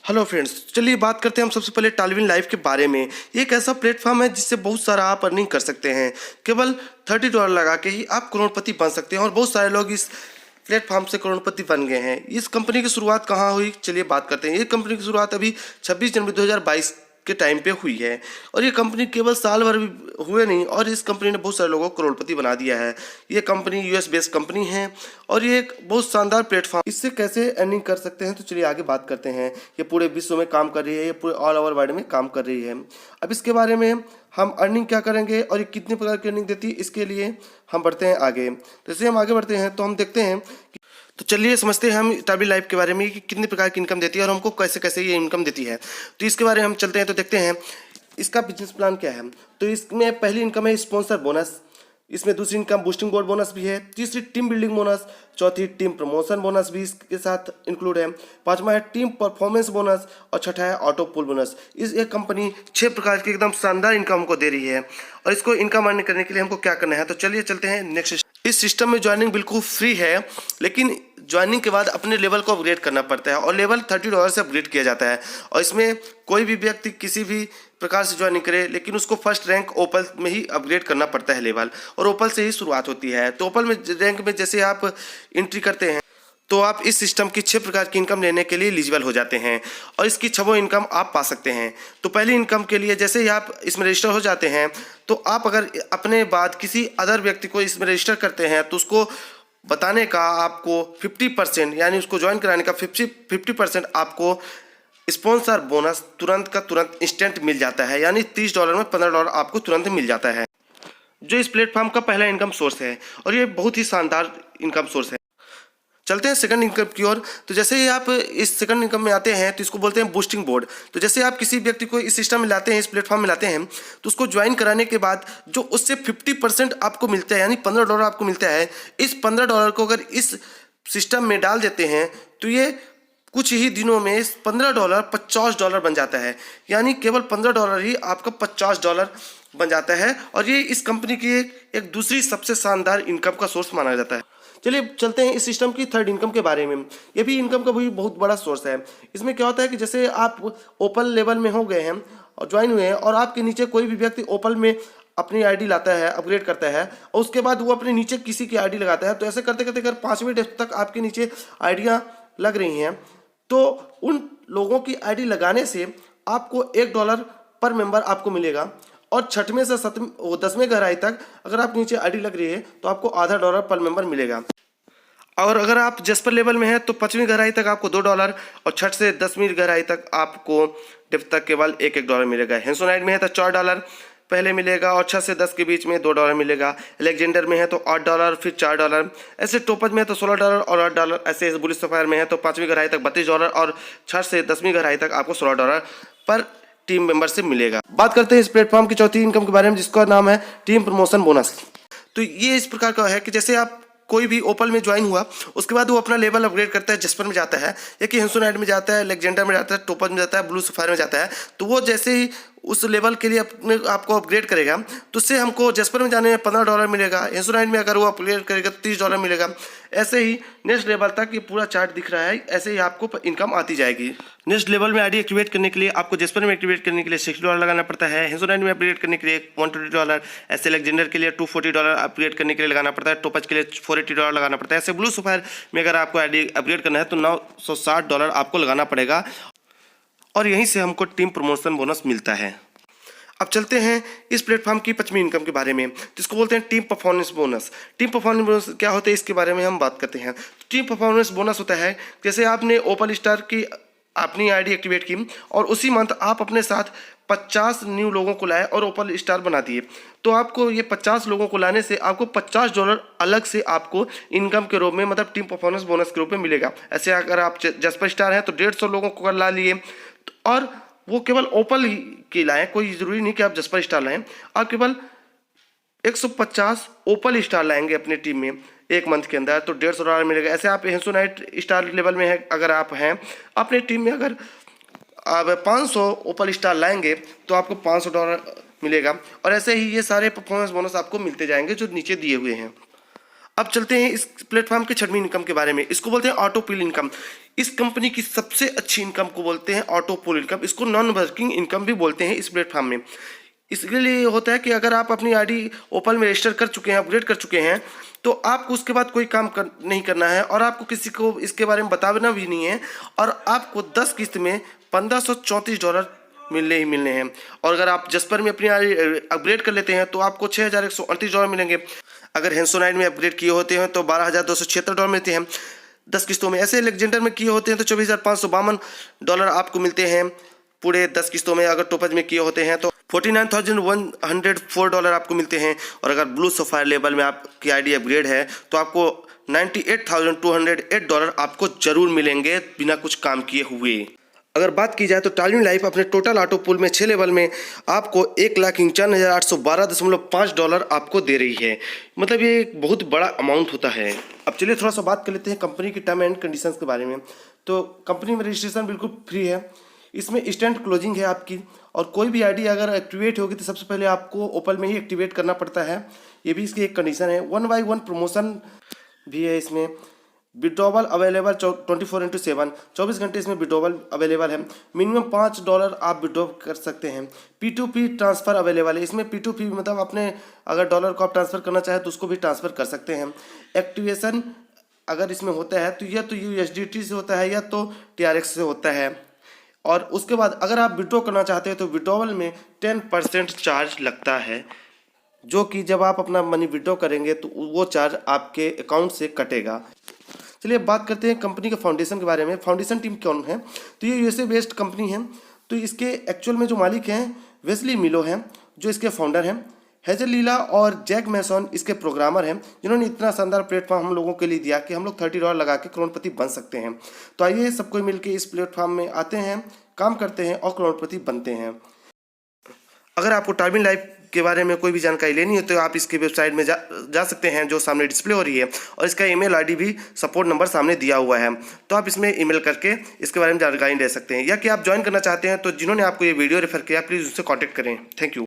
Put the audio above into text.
Hello friends, चलिए बात करते हैं हम सबसे पहले टालविन लाइफ के बारे में। ये एक ऐसा प्लेटफॉर्म है जिससे बहुत सारा आप अर्निंग कर सकते हैं। केवल $30 लगा के ही आप करोड़पति बन सकते हैं और बहुत सारे लोग इस प्लेटफॉर्म से करोड़पति बन गए हैं। इस कंपनी की शुरुआत कहाँ हुई, चलिए बात करते हैं। ये कंपनी की शुरुआत अभी 26 जनवरी 2022 के टाइम पे हुई है और ये कंपनी केवल साल भर भी हुए नहीं और इस कंपनी ने बहुत सारे लोगों को करोड़पति बना दिया है। ये कंपनी यूएस बेस्ड कंपनी है और ये एक बहुत शानदार प्लेटफॉर्म। इससे कैसे अर्निंग कर सकते हैं तो चलिए आगे बात करते हैं। ये पूरे विश्व में काम कर रही है, ये पूरे ऑल ओवर वर्ल्ड में काम कर रही है। अब इसके बारे में हम अर्निंग क्या करेंगे और ये कितने प्रकार की अर्निंग देती है, इसके लिए हम बढ़ते हैं आगे। जैसे हम आगे बढ़ते हैं तो हम देखते हैं तो चलिए समझते हैं हम टालविन लाइफ के बारे में कि कितने प्रकार की इनकम देती है और हमको कैसे कैसे ये इनकम देती है। तो इसके बारे में हम चलते हैं तो देखते हैं इसका बिजनेस प्लान क्या है। तो इसमें पहली इनकम है स्पॉन्सर बोनस, इसमें दूसरी इनकम बूस्टिंग बोर्ड बोनस भी है, तीसरी टीम बिल्डिंग बोनस, चौथी टीम प्रमोशन बोनस भी इसके साथ इंक्लूड है, पांचवा है टीम परफॉर्मेंस बोनस और छठा है ऑटो पुल बोनस। इस एक कंपनी 6 प्रकार की एकदम शानदार इनकम हमको दे रही है और इसको इनकम अर्न करने के लिए हमको क्या करना है तो चलिए चलते हैं नेक्स्ट। इस सिस्टम में ज्वाइनिंग बिल्कुल फ्री है, लेकिन ज्वाइनिंग के बाद अपने लेवल को अपग्रेड करना पड़ता है और लेवल $30 से अपग्रेड किया जाता है। और इसमें कोई भी व्यक्ति किसी भी प्रकार से ज्वाइनिंग करे, लेकिन उसको फर्स्ट रैंक ओपल में ही अपग्रेड करना पड़ता है लेवल, और ओपल से ही शुरुआत होती है। तो ओपल में रैंक में जैसे आप एंट्री करते हैं तो आप इस सिस्टम की 6 प्रकार की इनकम लेने के लिए एलिजिबल हो जाते हैं और इसकी 6 इनकम आप पा सकते हैं। तो पहली इनकम के लिए जैसे ही आप इसमें रजिस्टर हो जाते हैं तो आप अगर अपने बाद किसी अदर व्यक्ति को इसमें रजिस्टर करते हैं तो उसको बताने का आपको 50% यानी उसको ज्वाइन कराने का 50% आपको स्पॉन्सर बोनस तुरंत का तुरंत इंस्टेंट मिल जाता है, यानी $30 में $15 आपको तुरंत मिल जाता है, जो इस प्लेटफॉर्म का पहला इनकम सोर्स है और ये बहुत ही शानदार इनकम सोर्स है। चलते हैं सेकंड इनकम की ओर। तो जैसे ही आप इस सेकंड इनकम में आते हैं तो इसको बोलते हैं बूस्टिंग बोर्ड। तो जैसे आप किसी व्यक्ति को इस सिस्टम में लाते हैं, इस प्लेटफॉर्म में लाते हैं, तो उसको ज्वाइन कराने के बाद जो उससे 50% आपको मिलता है यानी $15 आपको मिलता है, इस $15 को अगर इस सिस्टम में डाल देते हैं तो ये कुछ ही दिनों में इस $15 $50 बन जाता है, यानी केवल $15 ही आपका $50 बन जाता है और ये इस कंपनी की एक दूसरी सबसे शानदार इनकम का सोर्स माना जाता है। चलिए चलते हैं इस सिस्टम की थर्ड इनकम के बारे में। ये भी इनकम का भी बहुत बड़ा सोर्स है। इसमें क्या होता है कि जैसे आप ओपल लेवल में हो गए हैं और ज्वाइन हुए हैं और आपके नीचे कोई भी व्यक्ति ओपल में अपनी आईडी लाता है, अपग्रेड करता है और उसके बाद वो अपने नीचे किसी की आईडी लगाता है, तो ऐसे करते करते अगर 5वीं डेस्क तक आपके नीचे आईडियाँ लग रही हैं तो उन लोगों की आईडी लगाने से आपको $1 पर मेंबर आपको मिलेगा और 6वें से 10वें गहराई तक अगर आप नीचे आईडी लग रही है तो आपको आधा $1 पर मेंबर मिलेगा। और अगर आप जस्पर लेवल में हैं तो 5वीं गहराई तक आपको $2 और 6 से 10वीं गहराई तक आपको डेप्थ तक केवल $1 मिलेगा। हेंसोनाइट में है तो $4 पहले मिलेगा और 6 से 10 के बीच में $2 मिलेगा। एलेक्जेंडर में है तो $8 फिर $4, ऐसे टोपज में है तो $16 और $8, ऐसे बुलिस सफायर में है तो 5वीं गहराई तक $32 और 6 से 10वीं गहराई तक आपको $16 पर टीम मेंबर से मिलेगा। बात करते हैं इस प्लेटफॉर्म की चौथी इनकम के बारे में, जिसका नाम है टीम प्रमोशन बोनस। तो ये इस प्रकार का है कि जैसे आप कोई भी ओपल में ज्वाइन हुआ उसके बाद वो अपना लेवल अपग्रेड करता है, जस्पर में जाता है या कि हेंसोनाइट में जाता है, लेजेंडर में जाता है, टोपज में जाता है, ब्लू सफायर में जाता है, तो वो जैसे ही उस लेवल के लिए अपने आपको अपग्रेड करेगा तो उससे हमको जस्पर में जाने में $15 मिलेगा, हेंसोनाइट में अगर वो अपग्रेड करेगा तो $30 मिलेगा। ऐसे ही नेक्स्ट लेवल तक ये पूरा चार्ट दिख रहा है, ऐसे ही आपको इनकम आती जाएगी। नेक्स्ट लेवल में आईडी एक्टिवेट करने के लिए आपको जस्पर में एक्टिवेट करने के लिए $60 लगाना पड़ता है, हेंसोनाइट में अपग्रेड करने के लिए $120, ऐसे लेजेंडर के लिए $240 अपग्रेड करने के लिए लगाना पड़ता है, टोपज के लिए $480 लगाना पड़ता है। ऐसे ब्लू सफायर में अगर आपको आईडी अपग्रेड करना है तो $960 आपको लगाना पड़ेगा और यहीं से हमको टीम प्रमोशन बोनस मिलता है। अब चलते हैं इस प्लेटफॉर्म की 5वीं इनकम के बारे में, जिसको बोलते हैं team performance bonus. Team performance bonus क्या होता है इसके बारे में हम बात करते हैं। टीम परफॉर्मेंस बोनस होता है जैसे आपने ओपन स्टार की अपनी आईडी एक्टिवेट की और उसी मंथ आप अपने साथ 50 न्यू लोगों को लाए और ओपन स्टार बना दिए, तो आपको ये 50 लोगों को लाने से आपको $50 अलग से आपको इनकम के रूप में, मतलब टीम परफॉर्मेंस बोनस के रूप में मिलेगा। ऐसे अगर आप जस्पर स्टार हैं तो 150 लोगों को ला लिए और वो केवल ओपल ही की लाएं, कोई ज़रूरी नहीं कि आप जस्पर स्टार लाएं, आप केवल 150 ओपल स्टार लाएंगे अपनी टीम में एक मंथ के अंदर तो $150 मिलेगा। ऐसे आप हेंसोनाइट स्टार लेवल में है अगर आप हैं अपनी टीम में, अगर आप 500 ओपल स्टार लाएंगे तो आपको $500 मिलेगा और ऐसे ही ये सारे परफॉर्मेंस बोनस आपको मिलते जाएंगे जो नीचे दिए हुए हैं। अब चलते हैं इस प्लेटफॉर्म के छठवीं इनकम के बारे में। इसको बोलते हैं ऑटो पुल इनकम। इस कंपनी की सबसे अच्छी इनकम को बोलते हैं ऑटो पुल इनकम। इसको नॉन वर्किंग इनकम भी बोलते हैं इस प्लेटफॉर्म में। इसके लिए होता है कि अगर आप अपनी आईडी ओपन में रजिस्टर कर चुके हैं, अपग्रेड कर चुके हैं, तो आपको उसके बाद कोई काम नहीं करना है और आपको किसी को इसके बारे में बताना भी नहीं है, और आपको 10 किस्त में $1534 मिलने ही मिलने हैं। और अगर आप जस्पर में अपनी अपग्रेड कर लेते हैं तो आपको $6138 मिलेंगे। अगर हेंसोनाइट में अपग्रेड किए होते हैं तो $12,276 मिलते हैं 10 किस्तों में। ऐसे लेजेंडर में किए होते हैं तो $24,552 आपको मिलते हैं पूरे 10 किस्तों में। अगर टोपज में किए होते हैं तो $49,104 आपको मिलते हैं। और अगर ब्लू सफायर लेवल में आपकी आईडी अपग्रेड है तो आपको $98,208 आपको जरूर मिलेंगे बिना कुछ काम किए हुए। अगर बात की जाए तो टालविन लाइफ अपने टोटल ऑटो पुल में 6 लेवल में आपको $1,51,812.5 आपको दे रही है। मतलब ये एक बहुत बड़ा अमाउंट होता है। अब चलिए थोड़ा सा बात कर लेते हैं कंपनी की टर्म एंड कंडीशंस के बारे में। तो कंपनी में रजिस्ट्रेशन बिल्कुल फ्री है। इसमें इंस्टेंट क्लोजिंग है आपकी, और कोई भी आईडी अगर एक्टिवेट होगी तो सबसे पहले आपको ओपन में ही एक्टिवेट करना पड़ता है। ये भी इसकी एक कंडीशन है। 1/1 प्रमोशन भी है इसमें। विड्रॉवल अवेलेबल 24/7, 24 घंटे इसमें विड्रॉवल अवेलेबल है। मिनिमम $5 आप विड्रॉ कर सकते हैं। P2P ट्रांसफ़र अवेलेबल है। इसमें P2P मतलब अपने अगर डॉलर को आप ट्रांसफ़र करना चाहें तो उसको भी ट्रांसफ़र कर सकते हैं। एक्टिवेशन अगर इसमें होता है तो या तो USDT से होता है या तो TRX से होता है। और उसके बाद अगर आप विड्रॉ करना चाहते हैं तो विड्रॉवल में 10% चार्ज लगता है, जो कि जब आप अपना मनी विड्रॉ करेंगे तो वो चार्ज आपके अकाउंट से कटेगा। चलिए बात करते हैं कंपनी के फाउंडेशन के बारे में। फाउंडेशन टीम कौन है? तो ये USA बेस्ड कंपनी है। तो इसके एक्चुअल में जो मालिक हैं वेस्ली मिलो हैं, जो इसके फाउंडर हैं। हेजल लीला और जैक मैसन इसके प्रोग्रामर हैं, जिन्होंने इतना शानदार प्लेटफॉर्म हम लोगों के लिए दिया कि हम लोग $30 लगा के करोड़पति बन सकते हैं। तो आइए सब कोई मिलकर इस प्लेटफॉर्म में आते हैं, काम करते हैं और करोड़पति बनते हैं। अगर आपको टालविन लाइफ के बारे में कोई भी जानकारी लेनी है तो आप इसके वेबसाइट में जा सकते हैं जो सामने डिस्प्ले हो रही है, और इसका ईमेल आईडी भी सपोर्ट नंबर सामने दिया हुआ है। तो आप इसमें ईमेल करके इसके बारे में जानकारी ले सकते हैं, या कि आप ज्वाइन करना चाहते हैं तो जिन्होंने आपको ये वीडियो रेफर किया प्लीज़ उससे कॉन्टैक्ट करें। Thank you.